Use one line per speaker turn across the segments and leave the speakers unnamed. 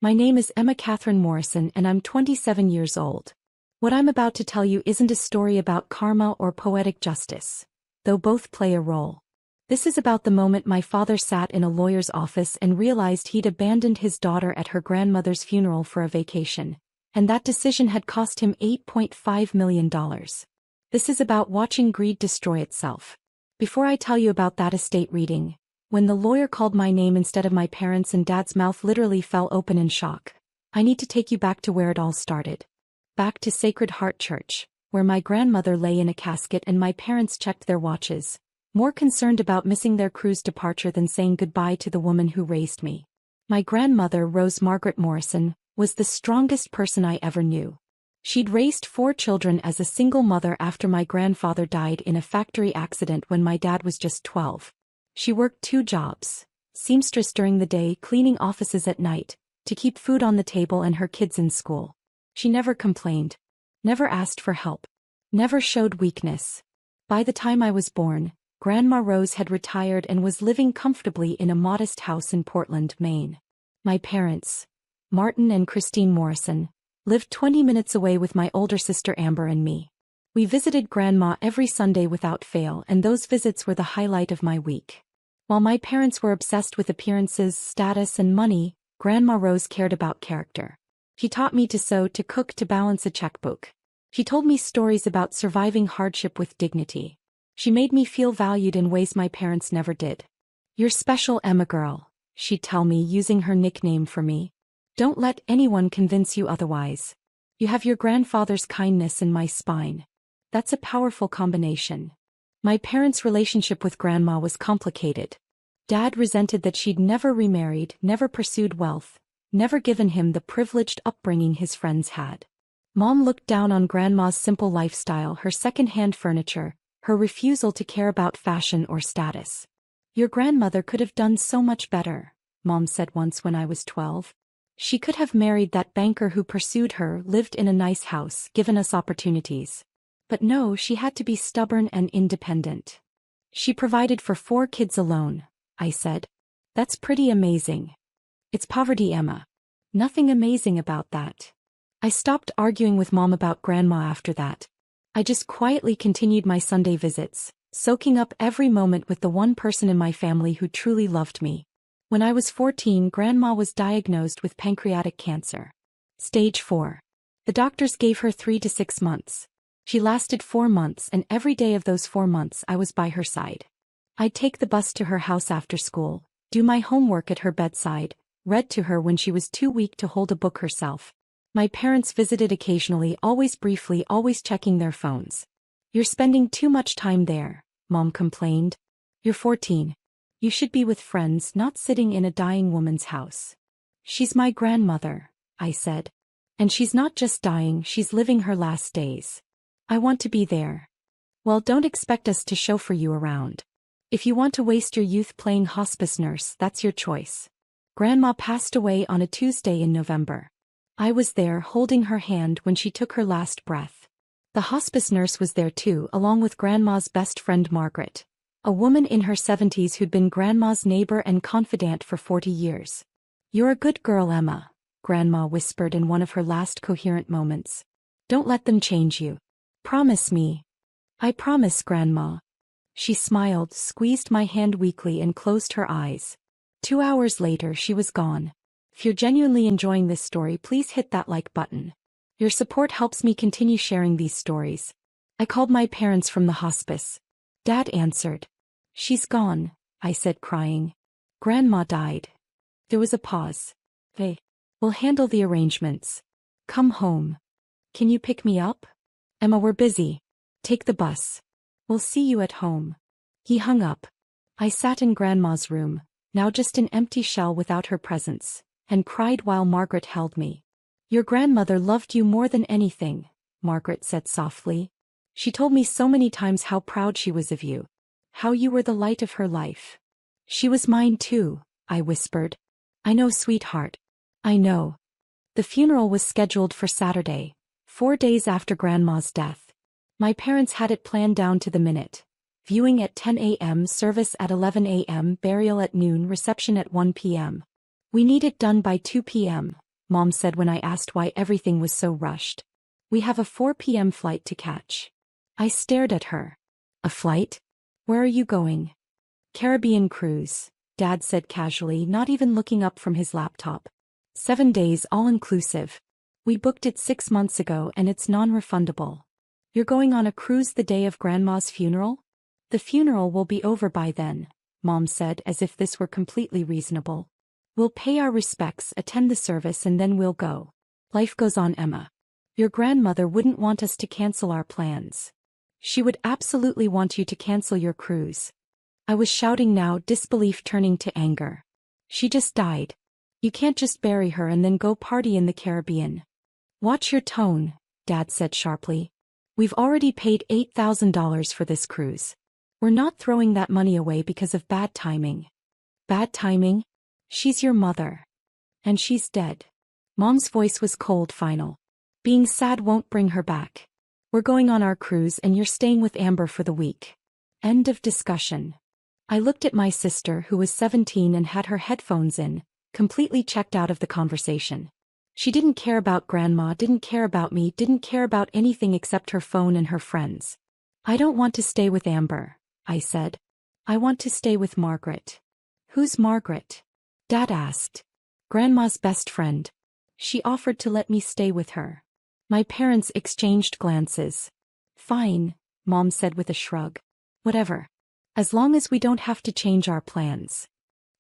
My name is Emma Catherine Morrison and I'm 27 years old. What I'm about to tell you isn't a story about karma or poetic justice, though both play a role. This is about the moment my father sat in a lawyer's office and realized he'd abandoned his daughter at her grandmother's funeral for a vacation, and that decision had cost him $8.5 million. This is about watching greed destroy itself. Before I tell you about that estate reading, when the lawyer called my name instead of my parents' and Dad's mouth literally fell open in shock, I need to take you back to where it all started. Back to Sacred Heart Church, where my grandmother lay in a casket and my parents checked their watches, more concerned about missing their cruise departure than saying goodbye to the woman who raised me. My grandmother, Rose Margaret Morrison, was the strongest person I ever knew. She'd raised 4 children as a single mother after my grandfather died in a factory accident when my dad was just 12. She worked 2 jobs, seamstress during the day, cleaning offices at night, to keep food on the table and her kids in school. She never complained, never asked for help, never showed weakness. By the time I was born, Grandma Rose had retired and was living comfortably in a modest house in Portland, Maine. My parents, Martin and Christine Morrison, lived 20 minutes away with my older sister Amber and me. We visited Grandma every Sunday without fail, and those visits were the highlight of my week. While my parents were obsessed with appearances, status, and money, Grandma Rose cared about character. She taught me to sew, to cook, to balance a checkbook. She told me stories about surviving hardship with dignity. She made me feel valued in ways my parents never did. "You're special, Emma girl," she'd tell me, using her nickname for me. "Don't let anyone convince you otherwise. You have your grandfather's kindness and my spine. That's a powerful combination." My parents' relationship with Grandma was complicated. Dad resented that she'd never remarried, never pursued wealth, never given him the privileged upbringing his friends had. Mom looked down on Grandma's simple lifestyle, her second-hand furniture, her refusal to care about fashion or status. "Your grandmother could have done so much better," Mom said once when I was 12. "She could have married that banker who pursued her, lived in a nice house, given us opportunities. But no, she had to be stubborn and independent. She provided for 4 kids alone," I said. "That's pretty amazing." "It's poverty, Emma. Nothing amazing about that." I stopped arguing with Mom about Grandma after that. I just quietly continued my Sunday visits, soaking up every moment with the one person in my family who truly loved me. When I was 14, Grandma was diagnosed with pancreatic cancer. Stage 4. The doctors gave her 3 to 6 months. She lasted 4 months, and every day of those 4 months I was by her side. I'd take the bus to her house after school, do my homework at her bedside, read to her when she was too weak to hold a book herself. My parents visited occasionally, always briefly, always checking their phones. "You're spending too much time there," Mom complained. "You're 14. You should be with friends, not sitting in a dying woman's house." "She's my grandmother," I said. "And she's not just dying, she's living her last days. I want to be there." "Well, don't expect us to chauffeur you around. If you want to waste your youth playing hospice nurse, that's your choice." Grandma passed away on a Tuesday in November. I was there, holding her hand when she took her last breath. The hospice nurse was there too, along with Grandma's best friend Margaret, a woman in her 70s who'd been Grandma's neighbor and confidant for 40 years. "You're a good girl, Emma," Grandma whispered in one of her last coherent moments. "Don't let them change you. Promise me." "I promise, Grandma." She smiled, squeezed my hand weakly and closed her eyes. 2 hours later she was gone. If you're genuinely enjoying this story, please hit that like button. Your support helps me continue sharing these stories. I called my parents from the hospice. Dad answered. "She's gone," I said, crying. "Grandma died." There was a pause. "Hey, we'll handle the arrangements. Come home. Can you pick me up?" "Emma, we're busy. Take the bus. We'll see you at home." He hung up. I sat in Grandma's room, now just an empty shell without her presence, and cried while Margaret held me. "Your grandmother loved you more than anything," Margaret said softly. "She told me so many times how proud she was of you, how you were the light of her life." "She was mine too," I whispered. "I know, sweetheart. I know." The funeral was scheduled for Saturday, 4 days after Grandma's death. My parents had it planned down to the minute. Viewing at 10 a.m., service at 11 a.m., burial at noon, reception at 1 p.m. We need it done by 2 p.m., Mom said when I asked why everything was so rushed. We have a 4 p.m. flight to catch. I stared at her. A flight? Where are you going? Caribbean cruise, Dad said casually, not even looking up from his laptop. 7 days all-inclusive. We booked it 6 months ago and it's non-refundable. You're going on a cruise the day of Grandma's funeral? The funeral will be over by then, Mom said as if this were completely reasonable. We'll pay our respects, attend the service and then we'll go. Life goes on, Emma. Your grandmother wouldn't want us to cancel our plans. She would absolutely want you to cancel your cruise. I was shouting now, disbelief turning to anger. She just died. You can't just bury her and then go party in the Caribbean. Watch your tone, Dad said sharply. We've already paid $8,000 for this cruise. We're not throwing that money away because of bad timing. Bad timing? She's your mother. And she's dead. Mom's voice was cold, final. Being sad won't bring her back. We're going on our cruise and you're staying with Amber for the week. End of discussion. I looked at my sister, who was 17 and had her headphones in, completely checked out of the conversation. She didn't care about Grandma, didn't care about me, didn't care about anything except her phone and her friends. I don't want to stay with Amber, I said. I want to stay with Margaret. Who's Margaret? Dad asked. Grandma's best friend. She offered to let me stay with her. My parents exchanged glances. Fine, Mom said with a shrug. Whatever. As long as we don't have to change our plans.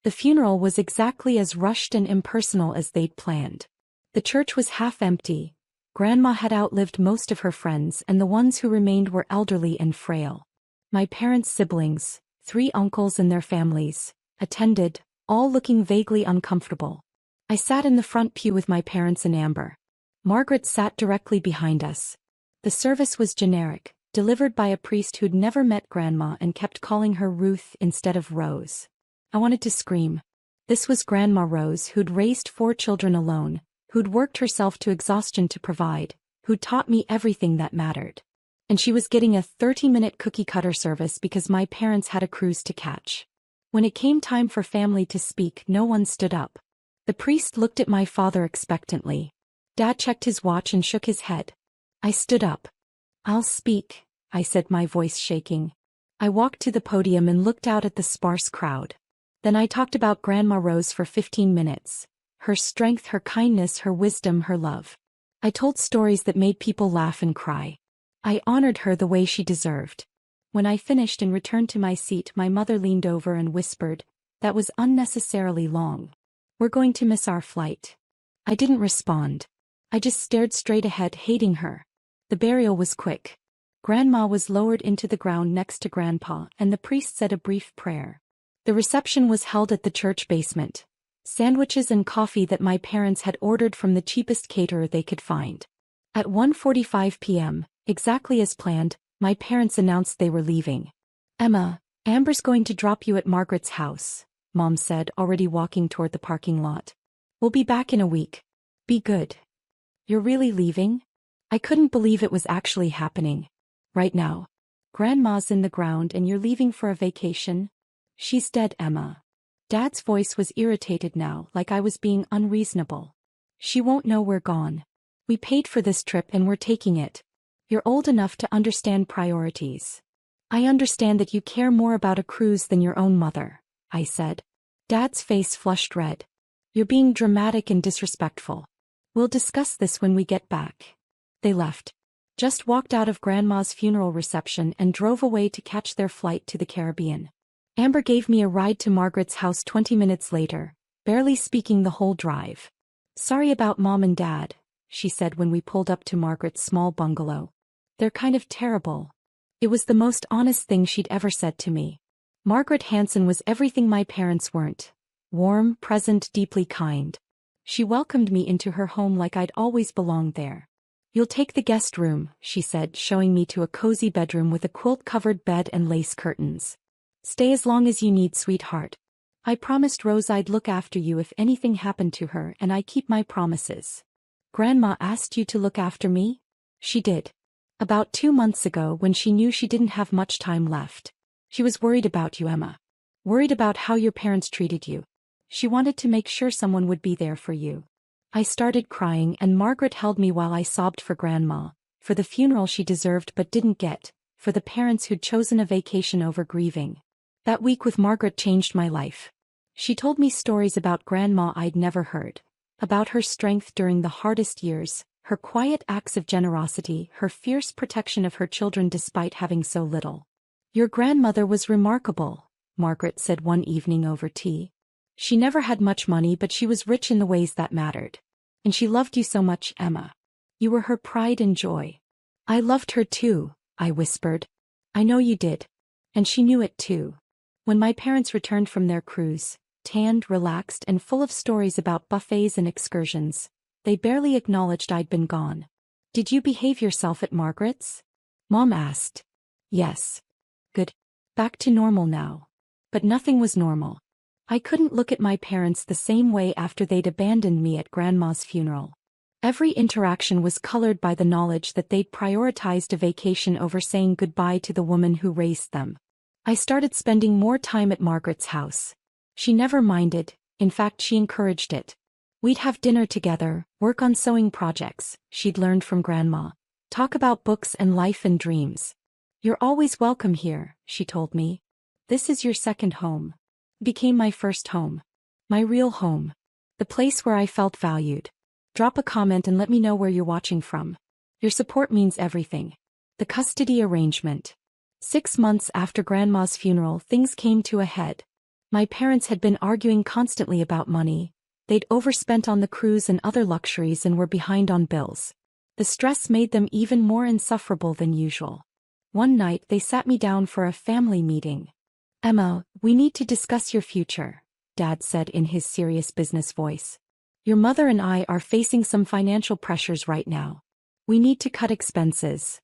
The funeral was exactly as rushed and impersonal as they'd planned. The church was half empty. Grandma had outlived most of her friends and the ones who remained were elderly and frail. My parents' siblings, 3 uncles and their families, attended, all looking vaguely uncomfortable. I sat in the front pew with my parents and Amber. Margaret sat directly behind us. The service was generic, delivered by a priest who'd never met Grandma and kept calling her Ruth instead of Rose. I wanted to scream. This was Grandma Rose, who'd raised 4 children alone, who'd worked herself to exhaustion to provide, who'd taught me everything that mattered. And she was getting a 30-minute cookie-cutter service because my parents had a cruise to catch. When it came time for family to speak, no one stood up. The priest looked at my father expectantly. Dad checked his watch and shook his head. I stood up. I'll speak, I said, my voice shaking. I walked to the podium and looked out at the sparse crowd. Then I talked about Grandma Rose for 15 minutes. Her strength, her kindness, her wisdom, her love. I told stories that made people laugh and cry. I honored her the way she deserved. When I finished and returned to my seat, my mother leaned over and whispered, "That was unnecessarily long. We're going to miss our flight." I didn't respond. I just stared straight ahead, hating her. The burial was quick. Grandma was lowered into the ground next to Grandpa, and the priest said a brief prayer. The reception was held at the church basement. Sandwiches and coffee that my parents had ordered from the cheapest caterer they could find. At 1:45 p.m., exactly as planned, my parents announced they were leaving. "Emma, Amber's going to drop you at Margaret's house," Mom said, already walking toward the parking lot. "We'll be back in a week. Be good." "You're really leaving?" I couldn't believe it was actually happening. "Right now. Grandma's in the ground and you're leaving for a vacation?" "She's dead, Emma." Dad's voice was irritated now, like I was being unreasonable. "She won't know we're gone. We paid for this trip and we're taking it. You're old enough to understand priorities." "I understand that you care more about a cruise than your own mother," I said. Dad's face flushed red. "You're being dramatic and disrespectful. We'll discuss this when we get back." They left. Just walked out of Grandma's funeral reception and drove away to catch their flight to the Caribbean. Amber gave me a ride to Margaret's house 20 minutes later, barely speaking the whole drive. "Sorry about Mom and Dad," she said when we pulled up to Margaret's small bungalow. "They're kind of terrible." It was the most honest thing she'd ever said to me. Margaret Hanson was everything my parents weren't. Warm, present, deeply kind. She welcomed me into her home like I'd always belonged there. "You'll take the guest room," she said, showing me to a cozy bedroom with a quilt-covered bed and lace curtains. "Stay as long as you need, sweetheart. I promised Rose I'd look after you if anything happened to her, and I keep my promises." "Grandma asked you to look after me?" "She did. About 2 months ago, when she knew she didn't have much time left. She was worried about you, Emma. Worried about how your parents treated you. She wanted to make sure someone would be there for you." I started crying and Margaret held me while I sobbed for Grandma, for the funeral she deserved but didn't get, for the parents who'd chosen a vacation over grieving. That week with Margaret changed my life. She told me stories about Grandma I'd never heard, about her strength during the hardest years, her quiet acts of generosity, her fierce protection of her children despite having so little. "Your grandmother was remarkable," Margaret said one evening over tea. "She never had much money but she was rich in the ways that mattered. And she loved you so much, Emma. You were her pride and joy." "I loved her too," I whispered. "I know you did. And she knew it too." When my parents returned from their cruise, tanned, relaxed, and full of stories about buffets and excursions, they barely acknowledged I'd been gone. "Did you behave yourself at Margaret's?" Mom asked. "Yes." "Good. Back to normal now." But nothing was normal. I couldn't look at my parents the same way after they'd abandoned me at Grandma's funeral. Every interaction was colored by the knowledge that they'd prioritized a vacation over saying goodbye to the woman who raised them. I started spending more time at Margaret's house. She never minded, in fact she encouraged it. We'd have dinner together, work on sewing projects she'd learned from Grandma, talk about books and life and dreams. "You're always welcome here," she told me. "This is your second home." Became my first home. My real home. The place where I felt valued. Drop a comment and let me know where you're watching from. Your support means everything. The custody arrangement. 6 months after Grandma's funeral, things came to a head. My parents had been arguing constantly about money. They'd overspent on the cruise and other luxuries and were behind on bills. The stress made them even more insufferable than usual. One night they sat me down for a family meeting. "Emma, we need to discuss your future," Dad said in his serious business voice. "Your mother and I are facing some financial pressures right now. We need to cut expenses."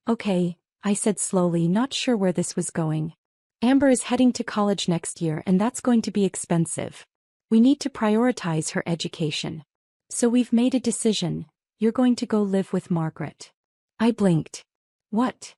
"Okay," I said slowly, not sure where this was going. "Amber is heading to college next year and that's going to be expensive. We need to prioritize her education. So we've made a decision. You're going to go live with Margaret." I blinked. "What?"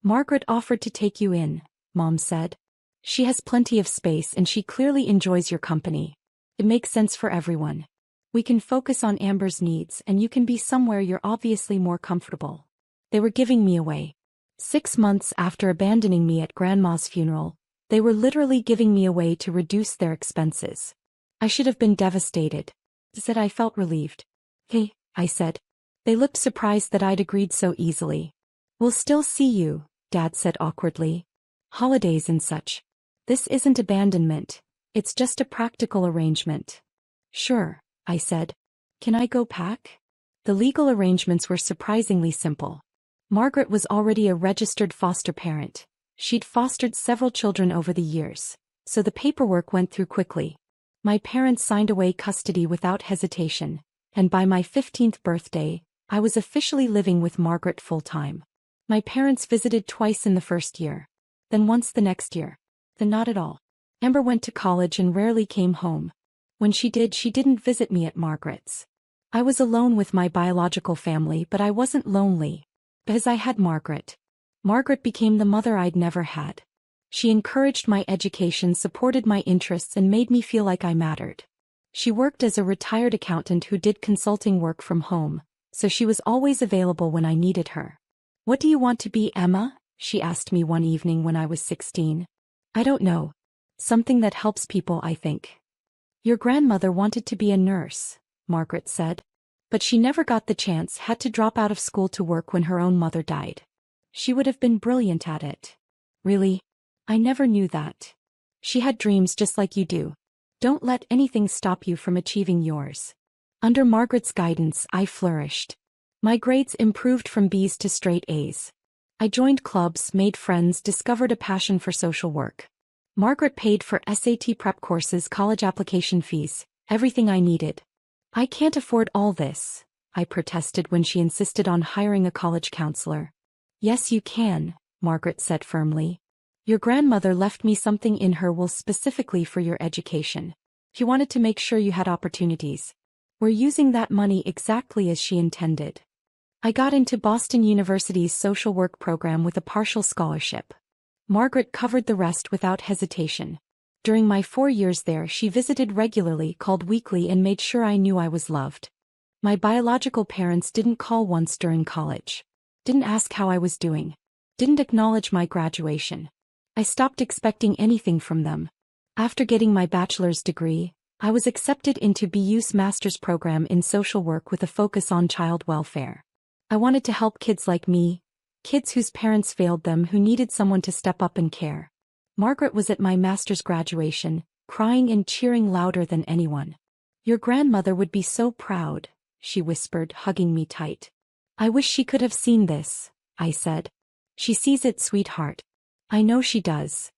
"Margaret offered to take you in," Mom said. "She has plenty of space and she clearly enjoys your company. It makes sense for everyone. We can focus on Amber's needs and you can be somewhere you're obviously more comfortable." They were giving me away. 6 months after abandoning me at Grandma's funeral, they were literally giving me away to reduce their expenses. I should have been devastated. Instead I felt relieved. "Hey," I said. They looked surprised that I'd agreed so easily. "We'll still see you," Dad said awkwardly. "Holidays and such. This isn't abandonment. It's just a practical arrangement." "Sure," I said. "Can I go pack?" The legal arrangements were surprisingly simple. Margaret was already a registered foster parent. She'd fostered several children over the years, so the paperwork went through quickly. My parents signed away custody without hesitation, and by my 15th birthday, I was officially living with Margaret full-time. My parents visited twice in the first year, then once the next year, then not at all. Amber went to college and rarely came home. When she did, she didn't visit me at Margaret's. I was alone with my biological family, but I wasn't lonely, because I had Margaret. Margaret became the mother I'd never had. She encouraged my education, supported my interests, and made me feel like I mattered. She worked as a retired accountant who did consulting work from home, so she was always available when I needed her. "What do you want to be, Emma?" she asked me one evening when I was 16. "I don't know. Something that helps people, I think." "Your grandmother wanted to be a nurse," Margaret said. "But she never got the chance, had to drop out of school to work when her own mother died. She would have been brilliant at it." "Really? I never knew that." "She had dreams just like you do. Don't let anything stop you from achieving yours." Under Margaret's guidance, I flourished. My grades improved from B's to straight A's. I joined clubs, made friends, discovered a passion for social work. Margaret paid for SAT prep courses, college application fees, everything I needed. "I can't afford all this," I protested when she insisted on hiring a college counselor. "Yes, you can," Margaret said firmly. "Your grandmother left me something in her will specifically for your education. She wanted to make sure you had opportunities. We're using that money exactly as she intended." I got into Boston University's social work program with a partial scholarship. Margaret covered the rest without hesitation. During my 4 years there, she visited regularly, called weekly, and made sure I knew I was loved. My biological parents didn't call once during college. Didn't ask how I was doing. Didn't acknowledge my graduation. I stopped expecting anything from them. After getting my bachelor's degree, I was accepted into BU's master's program in social work with a focus on child welfare. I wanted to help kids like me, kids whose parents failed them who needed someone to step up and care. Margaret was at my master's graduation, crying and cheering louder than anyone. "Your grandmother would be so proud," she whispered, hugging me tight. "I wish she could have seen this," I said. "She sees it, sweetheart." "I know she does."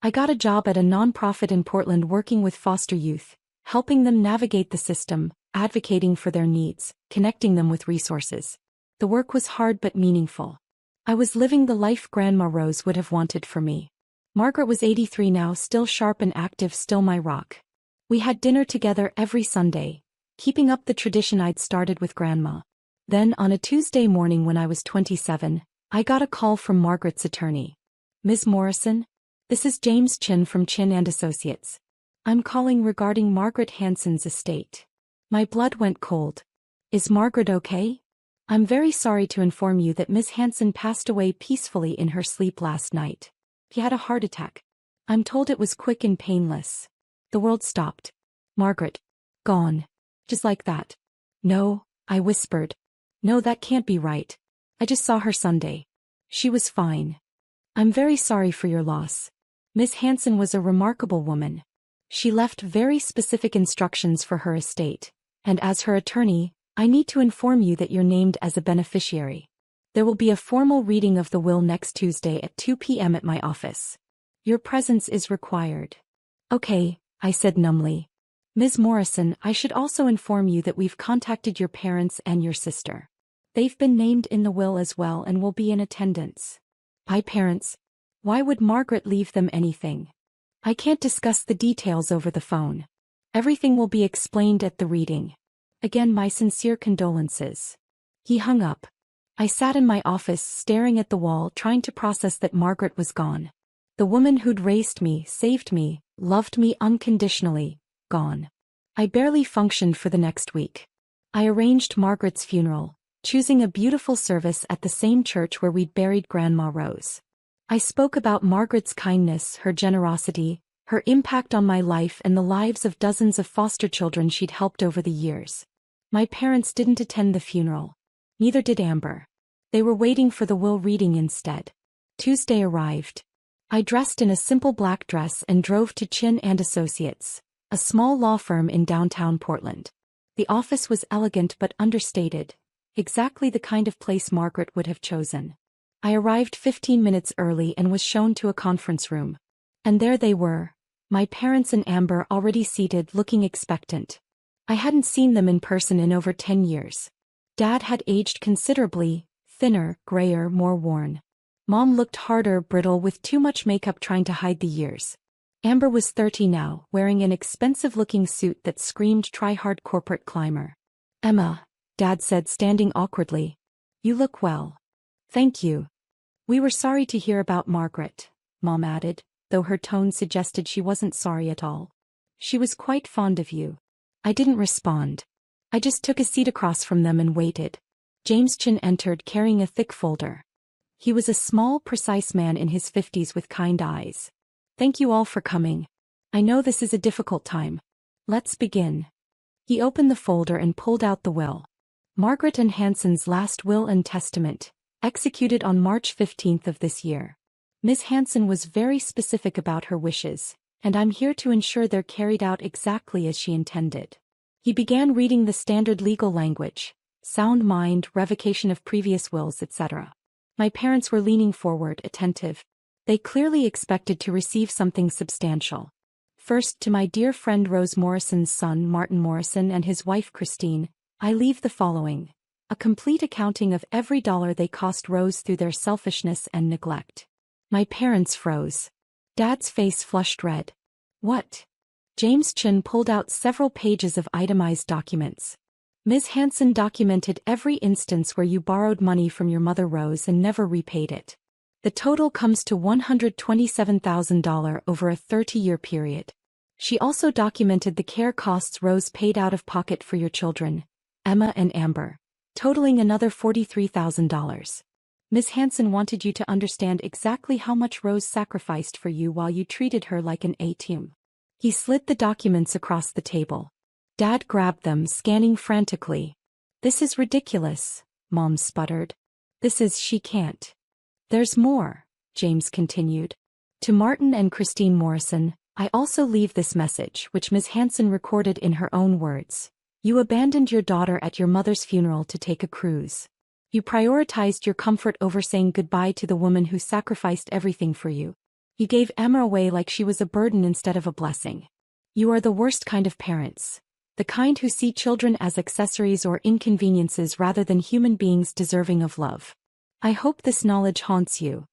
I got a job at a nonprofit in Portland working with foster youth, helping them navigate the system, advocating for their needs, connecting them with resources. The work was hard but meaningful. I was living the life Grandma Rose would have wanted for me. Margaret was 83 now, still sharp and active, still my rock. We had dinner together every Sunday, keeping up the tradition I'd started with Grandma. Then on a Tuesday morning when I was 27, I got a call from Margaret's attorney. "Ms. Morrison? This is James Chin from Chin and Associates. I'm calling regarding Margaret Hansen's estate." My blood went cold. "Is Margaret okay?" "I'm very sorry to inform you that Ms. Hansen passed away peacefully in her sleep last night. She had a heart attack. I'm told it was quick and painless." The world stopped. "Margaret. Gone. Just like that." "No," I whispered. "No, that can't be right. I just saw her Sunday. She was fine." "I'm very sorry for your loss. Miss Hansen was a remarkable woman. She left very specific instructions for her estate, and as her attorney, I need to inform you that you're named as a beneficiary. There will be a formal reading of the will next Tuesday at 2 p.m. at my office. Your presence is required." "Okay," I said numbly. "Ms. Morrison, I should also inform you that we've contacted your parents and your sister. They've been named in the will as well and will be in attendance." "My parents? Why would Margaret leave them anything?" "I can't discuss the details over the phone. Everything will be explained at the reading. Again, my sincere condolences." He hung up. I sat in my office staring at the wall, trying to process that Margaret was gone. The woman who'd raised me, saved me, loved me unconditionally, gone. I barely functioned for the next week. I arranged Margaret's funeral, choosing a beautiful service at the same church where we'd buried Grandma Rose. I spoke about Margaret's kindness, her generosity, her impact on my life and the lives of dozens of foster children she'd helped over the years. My parents didn't attend the funeral. Neither did Amber. They were waiting for the will reading instead. Tuesday arrived. I dressed in a simple black dress and drove to Chin and Associates, a small law firm in downtown Portland. The office was elegant but understated, exactly the kind of place Margaret would have chosen. I arrived 15 minutes early and was shown to a conference room. And there they were, my parents and Amber already seated, looking expectant. I hadn't seen them in person in over 10 years. Dad had aged considerably, thinner, grayer, more worn. Mom looked harder, brittle, with too much makeup trying to hide the years. Amber was 30 now, wearing an expensive-looking suit that screamed try-hard corporate climber. "Emma," Dad said, standing awkwardly. "You look well." "Thank you." "We were sorry to hear about Margaret," Mom added, though her tone suggested she wasn't sorry at all. "She was quite fond of you." I didn't respond. I just took a seat across from them and waited. James Chin entered carrying a thick folder. He was a small, precise man in his 50s with kind eyes. "Thank you all for coming. I know this is a difficult time. Let's begin." He opened the folder and pulled out the will. Margaret Ann Hansen's last will and testament, executed on March 15th of this year. Ms. Hansen was very specific about her wishes, and I'm here to ensure they're carried out exactly as she intended. He began reading the standard legal language: sound mind, revocation of previous wills, etc. My parents were leaning forward, attentive. They clearly expected to receive something substantial. "First, to my dear friend Rose Morrison's son Martin Morrison and his wife Christine, I leave the following: a complete accounting of every dollar they cost Rose through their selfishness and neglect." My parents froze. Dad's face flushed red. "What?" James Chin pulled out several pages of itemized documents. "Ms. Hansen documented every instance where you borrowed money from your mother Rose and never repaid it. The total comes to $127,000 over a 30-year period. She also documented the care costs Rose paid out of pocket for your children, Emma and Amber, totaling another $43,000. Miss Hanson wanted you to understand exactly how much Rose sacrificed for you while you treated her like an A-team. He slid the documents across the table. Dad grabbed them, scanning frantically. This is ridiculous, Mom sputtered. She can't. There's more, James continued. To Martin and Christine Morrison, I also leave this message, which Miss Hanson recorded in her own words. You abandoned your daughter at your mother's funeral to take a cruise. You prioritized your comfort over saying goodbye to the woman who sacrificed everything for you. You gave Emma away like she was a burden instead of a blessing. You are the worst kind of parents. The kind who see children as accessories or inconveniences rather than human beings deserving of love. I hope this knowledge haunts you.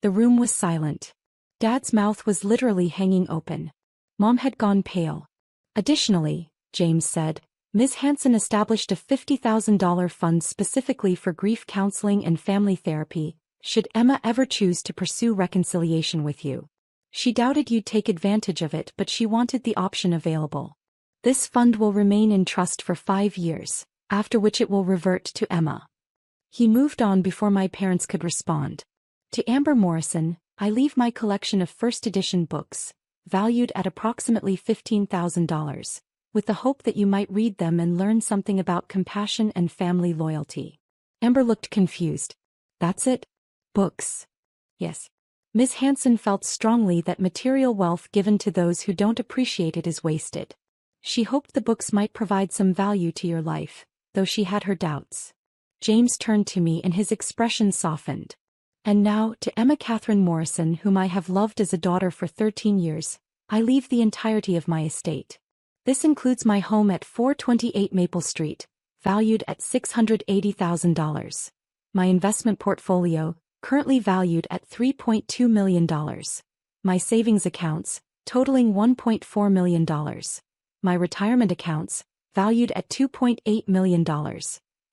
The room was silent. Dad's mouth was literally hanging open. Mom had gone pale. Additionally, James said, Ms. Hanson established a $50,000 fund specifically for grief counseling and family therapy, should Emma ever choose to pursue reconciliation with you. She doubted you'd take advantage of it, but she wanted the option available. This fund will remain in trust for 5 years, after which it will revert to Emma. He moved on before my parents could respond. To Amber Morrison, I leave my collection of first edition books, valued at approximately $15,000, with the hope that you might read them and learn something about compassion and family loyalty. Amber looked confused. That's it? Books? Yes. Miss Hanson felt strongly that material wealth given to those who don't appreciate it is wasted. She hoped the books might provide some value to your life, though she had her doubts. James turned to me and his expression softened. And now, to Emma Catherine Morrison, whom I have loved as a daughter for 13 years, I leave the entirety of my estate. This includes my home at 428 Maple Street, valued at $680,000. My investment portfolio, currently valued at $3.2 million. My savings accounts, totaling $1.4 million. My retirement accounts, valued at $2.8 million.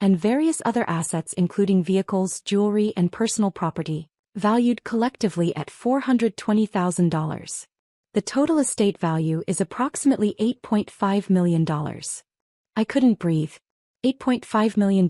And various other assets including vehicles, jewelry, and personal property, valued collectively at $420,000. The total estate value is approximately $8.5 million. I couldn't breathe. $8.5 million?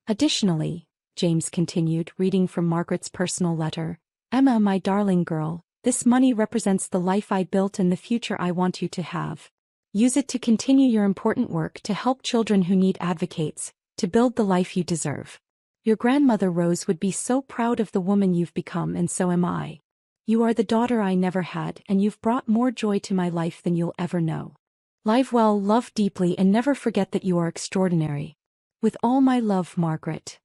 Additionally, James continued, reading from Margaret's personal letter, Emma, my darling girl, this money represents the life I built and the future I want you to have. Use it to continue your important work to help children who need advocates, to build the life you deserve. Your grandmother Rose would be so proud of the woman you've become, and so am I. You are the daughter I never had, and you've brought more joy to my life than you'll ever know. Live well, love deeply, and never forget that you are extraordinary. With all my love, Margaret.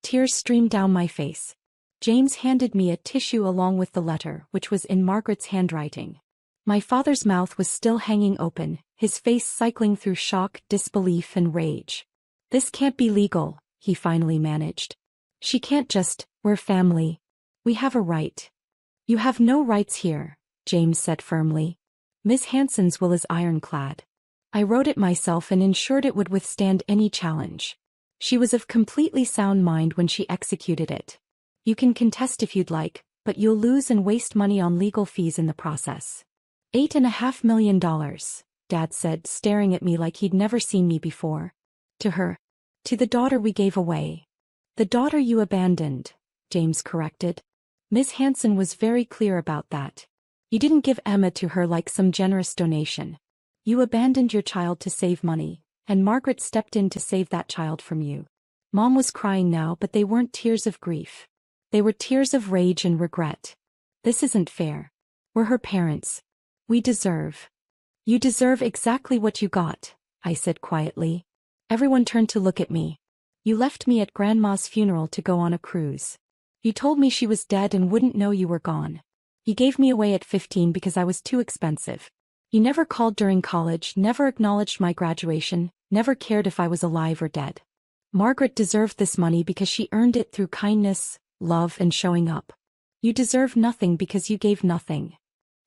Tears streamed down my face. James handed me a tissue along with the letter, which was in Margaret's handwriting. My father's mouth was still hanging open, his face cycling through shock, disbelief, and rage. This can't be legal, he finally managed. She can't just, we're family. We have a right. You have no rights here, James said firmly. Miss Hanson's will is ironclad. I wrote it myself and ensured it would withstand any challenge. She was of completely sound mind when she executed it. You can contest if you'd like, but you'll lose and waste money on legal fees in the process. $8.5 million, Dad said, staring at me like he'd never seen me before. To her. To the daughter we gave away. The daughter you abandoned, James corrected. Miss Hanson was very clear about that. You didn't give Emma to her like some generous donation. You abandoned your child to save money, and Margaret stepped in to save that child from you. Mom was crying now, but they weren't tears of grief. They were tears of rage and regret. This isn't fair. We're her parents. We deserve. You deserve exactly what you got, I said quietly. Everyone turned to look at me. You left me at Grandma's funeral to go on a cruise. You told me she was dead and wouldn't know you were gone. You gave me away at 15 because I was too expensive. You never called during college, never acknowledged my graduation, never cared if I was alive or dead. Margaret deserved this money because she earned it through kindness, love, and showing up. You deserve nothing because you gave nothing.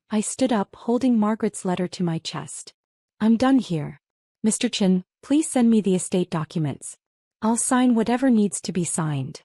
I stood up, holding Margaret's letter to my chest. I'm done here. Mr. Chin, please send me the estate documents. I'll sign whatever needs to be signed.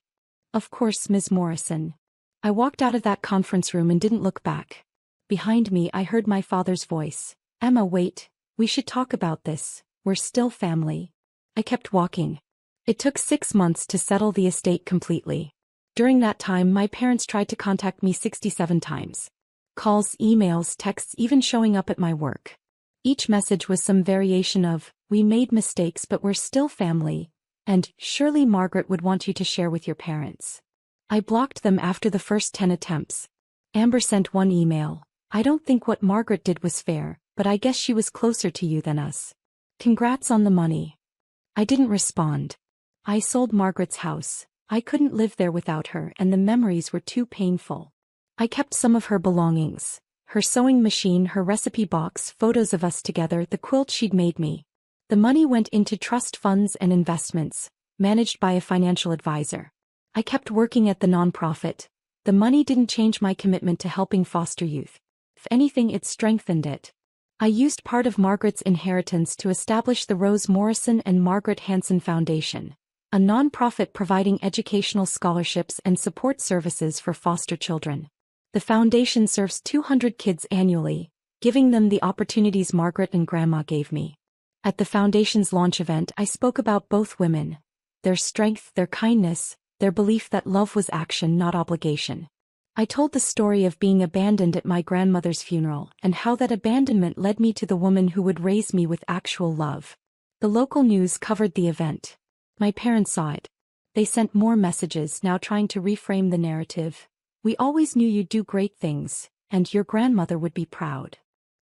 Of course, Ms. Morrison. I walked out of that conference room and didn't look back. Behind me, I heard my father's voice. Emma, wait. We should talk about this. We're still family. I kept walking. It took 6 months to settle the estate completely. During that time, my parents tried to contact me 67 times. Calls, emails, texts, even showing up at my work. Each message was some variation of, "We made mistakes but we're still family," and "Surely Margaret would want you to share with your parents." I blocked them after the first 10 attempts. Amber sent one email. "I don't think what Margaret did was fair, but I guess she was closer to you than us. Congrats on the money." I didn't respond. I sold Margaret's house. I couldn't live there without her, and the memories were too painful. I kept some of her belongings. Her sewing machine, her recipe box, photos of us together, the quilt she'd made me. The money went into trust funds and investments, managed by a financial advisor. I kept working at the nonprofit. The money didn't change my commitment to helping foster youth. If anything, it strengthened it. I used part of Margaret's inheritance to establish the Rose Morrison and Margaret Hanson Foundation, a nonprofit providing educational scholarships and support services for foster children. The foundation serves 200 kids annually, giving them the opportunities Margaret and Grandma gave me. At the foundation's launch event, I spoke about both women, their strength, their kindness, their belief that love was action, not obligation. I told the story of being abandoned at my grandmother's funeral and how that abandonment led me to the woman who would raise me with actual love. The local news covered the event. My parents saw it. They sent more messages, now trying to reframe the narrative. "We always knew you'd do great things, and your grandmother would be proud."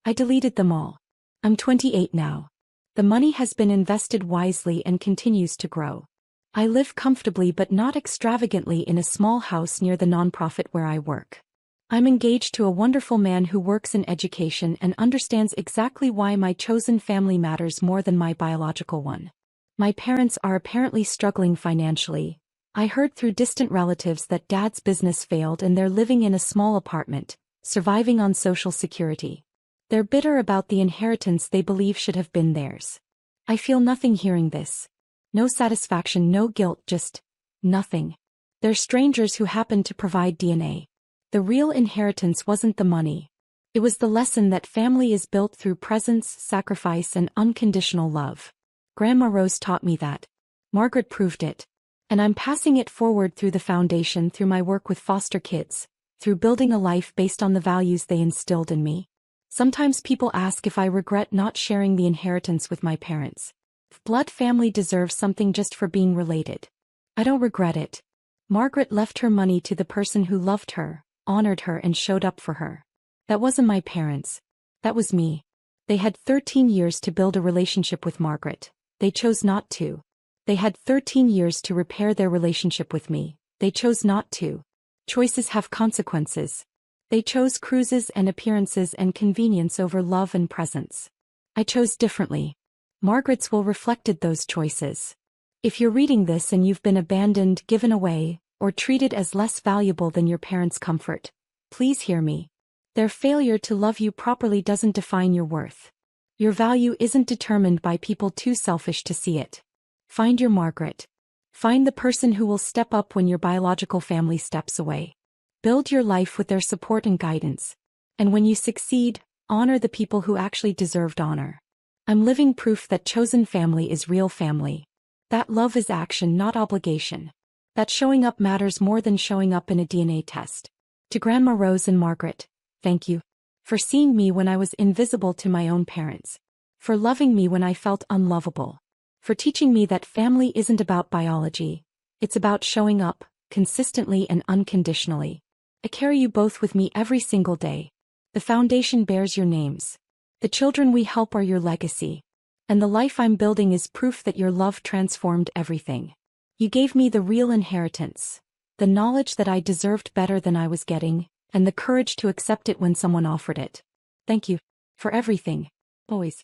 I deleted them all. I'm 28 now. The money has been invested wisely and continues to grow. I live comfortably but not extravagantly in a small house near the nonprofit where I work. I'm engaged to a wonderful man who works in education and understands exactly why my chosen family matters more than my biological one. My parents are apparently struggling financially. I heard through distant relatives that Dad's business failed and they're living in a small apartment, surviving on Social Security. They're bitter about the inheritance they believe should have been theirs. I feel nothing hearing this. No satisfaction, no guilt, just nothing. They're strangers who happen to provide DNA. The real inheritance wasn't the money. It was the lesson that family is built through presence, sacrifice, and unconditional love. Grandma Rose taught me that. Margaret proved it. And I'm passing it forward through the foundation, through my work with foster kids, through building a life based on the values they instilled in me. Sometimes people ask if I regret not sharing the inheritance with my parents. If blood family deserves something just for being related. I don't regret it. Margaret left her money to the person who loved her, honored her, and showed up for her. That wasn't my parents. That was me. They had 13 years to build a relationship with Margaret. They chose not to. They had 13 years to repair their relationship with me. They chose not to. Choices have consequences. They chose cruises and appearances and convenience over love and presence. I chose differently. Margaret's will reflected those choices. If you're reading this and you've been abandoned, given away, or treated as less valuable than your parents' comfort, please hear me. Their failure to love you properly doesn't define your worth. Your value isn't determined by people too selfish to see it. Find your Margaret. Find the person who will step up when your biological family steps away. Build your life with their support and guidance. And when you succeed, honor the people who actually deserved honor. I'm living proof that chosen family is real family. That love is action, not obligation. That showing up matters more than showing up in a DNA test. To Grandma Rose and Margaret, thank you. For seeing me when I was invisible to my own parents. For loving me when I felt unlovable. For teaching me that family isn't about biology. It's about showing up, consistently and unconditionally. I carry you both with me every single day. The foundation bears your names. The children we help are your legacy. And the life I'm building is proof that your love transformed everything. You gave me the real inheritance. The knowledge that I deserved better than I was getting, and the courage to accept it when someone offered it. Thank you. For everything. Always.